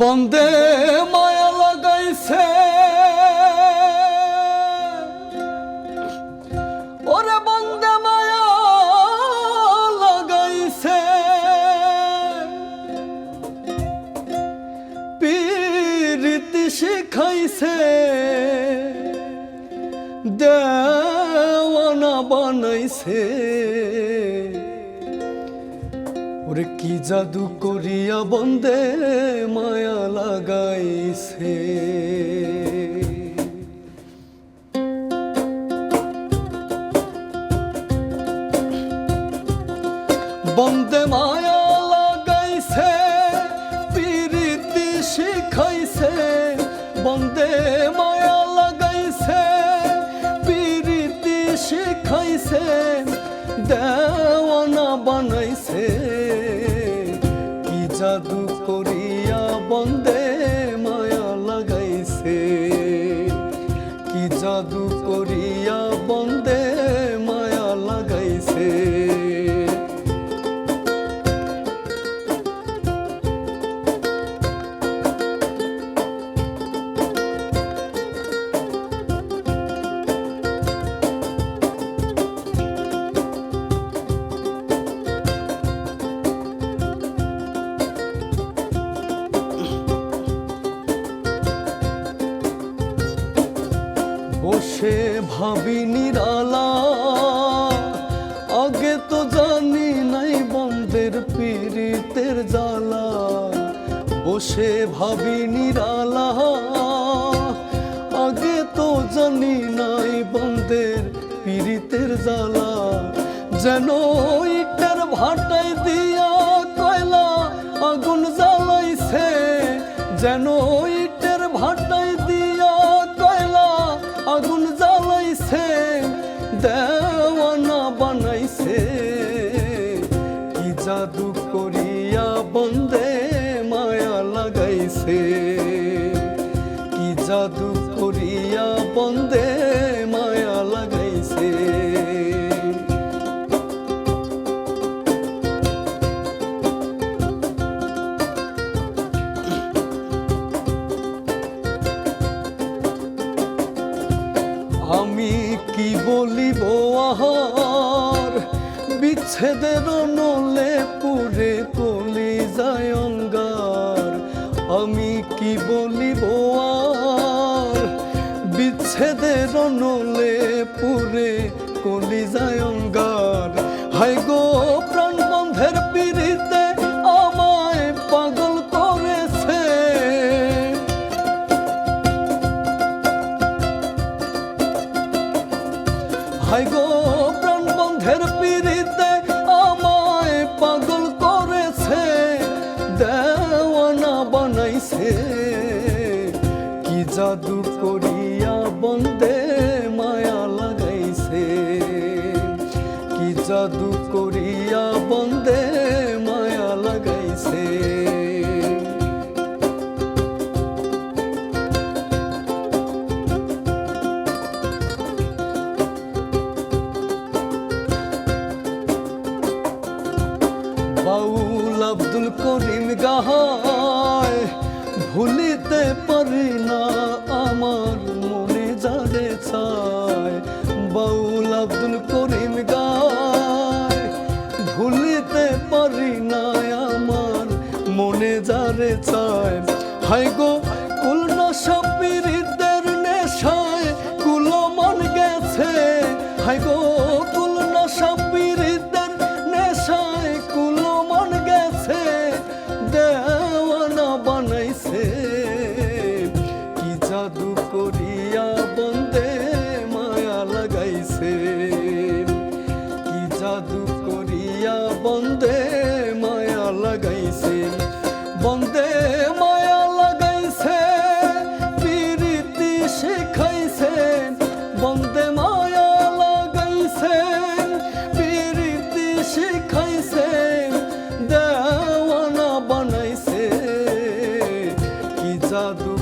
বন্দে মায়া লাগাইছে ওরে বন্দে মায়া লাগাইছে পীরিতি শিখাইছে দেওয়ানা বানাইছে ওরে কি জাদু করিয়া বন্দে মায়া লাগাইছে বন্দে মায়া লাগাইছে পীরিতি শিখাইছে বন্দে মায়া লাগাইছে পীরিতি শিখাইছে দেওয়ানা বানাইছে কি জাদু করিয়া বন্দে মায়া লাগাইছে কি জাদু করিয়া বন্দে মায়া লাগাইছে বসে ভাবি নিরালা আগে তো জানি নাই বন্দের পীরিতের জ্বালা বসে ভাবি নিরালা আগে তো জানি নাই বন্দের পীরিতের জ্বালা যেন ইটের ভাটায় দিয়া কয়লা আগুন জ্বালাইছে যেন ইটের ভাটায় দিয়া কয়লা আগুন জ্বালাইছে দেওয়ানা বানাইছে কি জাদু করিয়া বন্দে মায়া লাগাইছে কি জাদু করিয়া বন্দে মায়া লাগাইছে আমি কি বলিব আহার বিচ্ছেদের নলে পুরে কলি যায় অঙ্গার আমি কি বলিব আর বিচ্ছেদের নলে পুরে কলি যায় অঙ্গার হাই গো প্রাণ বন্ধের পীড়িতে আমায় পাগল করেছে হাই গো প্রাণ বন্ধের পীড়িতে আমায় পাগল করেছে দেওয়ানা বানাইছে কি জাদু করিয়া বন্দে মায়া লাগাইছে কি জাদু করিয়া বন্দে মায়া লাগাইছে বাউল আব্দুল করিম গাহায় ভুলিতে পারি না আমার মনে যারে চায় বাউল আব্দুল করিম গায় ভুলিতে পারি না আমার মনে যারে চায় হাই গো কুলনা সাপিরিদের নেশায় কুলো মন গেছে হাই গো কুলনা সাপিরিদের নেশায় কুলো মন গেছে দেওয়ানা বানাইছে কি জাদু করিয়া বন্দে মায়া লাগাইছে কি জাদু করিয়া বন্দে মায়া লাগাইছে বন্দে মায়া লাগাইছে পীরিতি শিখাইছে বন্দে মায়া লাগাইছে পীরিতি শিখাইছে দেওয়ানা বানাইছে কি জাদু